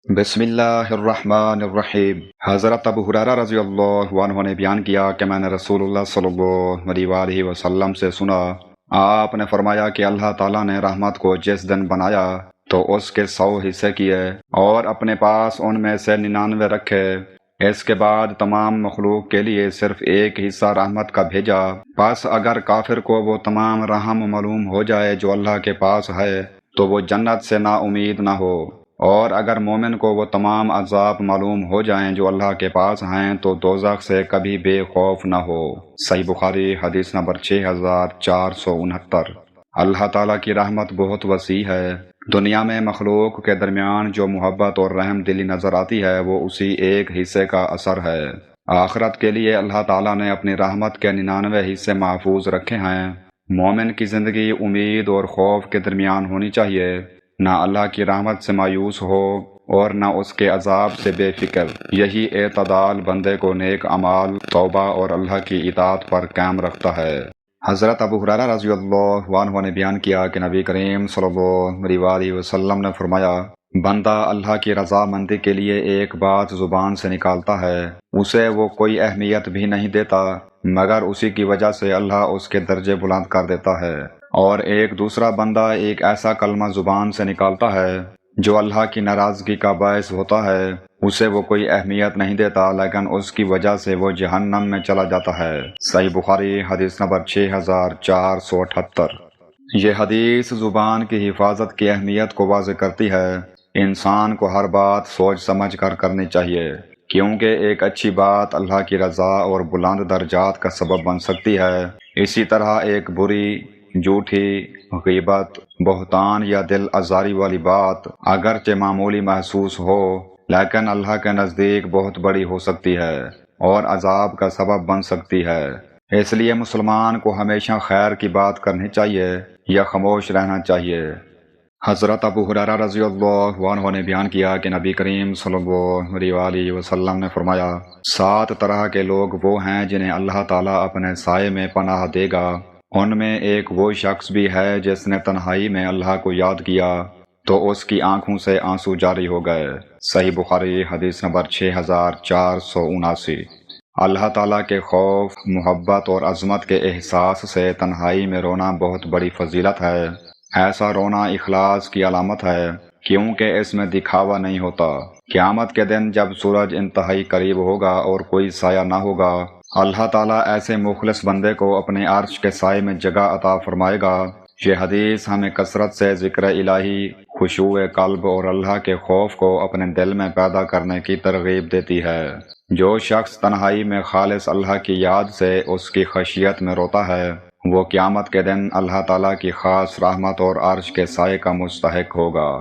بسم اللہ الرحمن الرحیم۔ حضرت ابو ہریرہ رضی اللہ عنہ نے بیان کیا کہ میں نے رسول اللہ صلی اللہ علیہ وآلہ وسلم سے سنا، آپ نے فرمایا کہ اللہ تعالیٰ نے رحمت کو جس دن بنایا تو اس کے 100 حصے کیے اور اپنے پاس ان میں سے 99 رکھے۔ اس کے بعد تمام مخلوق کے لیے صرف ایک حصہ رحمت کا بھیجا۔ پس اگر کافر کو وہ تمام رحم معلوم ہو جائے جو اللہ کے پاس ہے تو وہ جنت سے نا امید نہ ہو، اور اگر مومن کو وہ تمام عذاب معلوم ہو جائیں جو اللہ کے پاس ہیں تو دوزخ سے کبھی بے خوف نہ ہو۔ صحیح بخاری حدیث نمبر 6469۔ اللہ تعالیٰ کی رحمت بہت وسیع ہے۔ دنیا میں مخلوق کے درمیان جو محبت اور رحم دلی نظر آتی ہے وہ اسی ایک حصے کا اثر ہے۔ آخرت کے لیے اللہ تعالیٰ نے اپنی رحمت کے 99 حصے محفوظ رکھے ہیں۔ مومن کی زندگی امید اور خوف کے درمیان ہونی چاہیے، نہ اللہ کی رحمت سے مایوس ہو اور نہ اس کے عذاب سے بے فکر۔ یہی اعتدال بندے کو نیک اعمال، توبہ اور اللہ کی اطاعت پر قائم رکھتا ہے۔ حضرت ابو ہریرہ رضی اللہ عنہ نے بیان کیا کہ نبی کریم صلی اللہ علیہ وآلہ وسلم نے فرمایا، بندہ اللہ کی رضامندی کے لیے ایک بات زبان سے نکالتا ہے، اسے وہ کوئی اہمیت بھی نہیں دیتا مگر اسی کی وجہ سے اللہ اس کے درجے بلند کر دیتا ہے، اور ایک دوسرا بندہ ایک ایسا کلمہ زبان سے نکالتا ہے جو اللہ کی ناراضگی کا باعث ہوتا ہے، اسے وہ کوئی اہمیت نہیں دیتا لیکن اس کی وجہ سے وہ جہنم میں چلا جاتا ہے۔ صحیح بخاری حدیث نمبر 6478۔ یہ حدیث زبان کی حفاظت کی اہمیت کو واضح کرتی ہے۔ انسان کو ہر بات سوچ سمجھ کر کرنی چاہیے، کیونکہ ایک اچھی بات اللہ کی رضا اور بلند درجات کا سبب بن سکتی ہے۔ اسی طرح ایک بری، جھوٹی، غیبت، بہتان یا دل آزاری والی بات اگرچہ معمولی محسوس ہو لیکن اللہ کے نزدیک بہت بڑی ہو سکتی ہے اور عذاب کا سبب بن سکتی ہے۔ اس لیے مسلمان کو ہمیشہ خیر کی بات کرنی چاہیے یا خاموش رہنا چاہیے۔ حضرت ابو ہریرہ رضی اللہ عنہ نے بیان کیا کہ نبی کریم صلی اللہ علیہ وآلہ وسلم نے فرمایا، 7 طرح کے لوگ وہ ہیں جنہیں اللہ تعالیٰ اپنے سائے میں پناہ دے گا۔ ان میں ایک وہ شخص بھی ہے جس نے تنہائی میں اللہ کو یاد کیا تو اس کی آنکھوں سے آنسو جاری ہو گئے۔ صحیح بخاری حدیث نمبر 6479۔ اللہ تعالیٰ کے خوف، محبت اور عظمت کے احساس سے تنہائی میں رونا بہت بڑی فضیلت ہے۔ ایسا رونا اخلاص کی علامت ہے، کیونکہ اس میں دکھاوا نہیں ہوتا۔ قیامت کے دن جب سورج انتہائی قریب ہوگا اور کوئی سایہ نہ ہوگا، اللہ تعالیٰ ایسے مخلص بندے کو اپنے عرش کے سائے میں جگہ عطا فرمائے گا۔ یہ حدیث ہمیں کثرت سے ذکر الہی، خشوع قلب اور اللہ کے خوف کو اپنے دل میں پیدا کرنے کی ترغیب دیتی ہے۔ جو شخص تنہائی میں خالص اللہ کی یاد سے اس کی خشیت میں روتا ہے، وہ قیامت کے دن اللہ تعالیٰ کی خاص رحمت اور عرش کے سائے کا مستحق ہوگا۔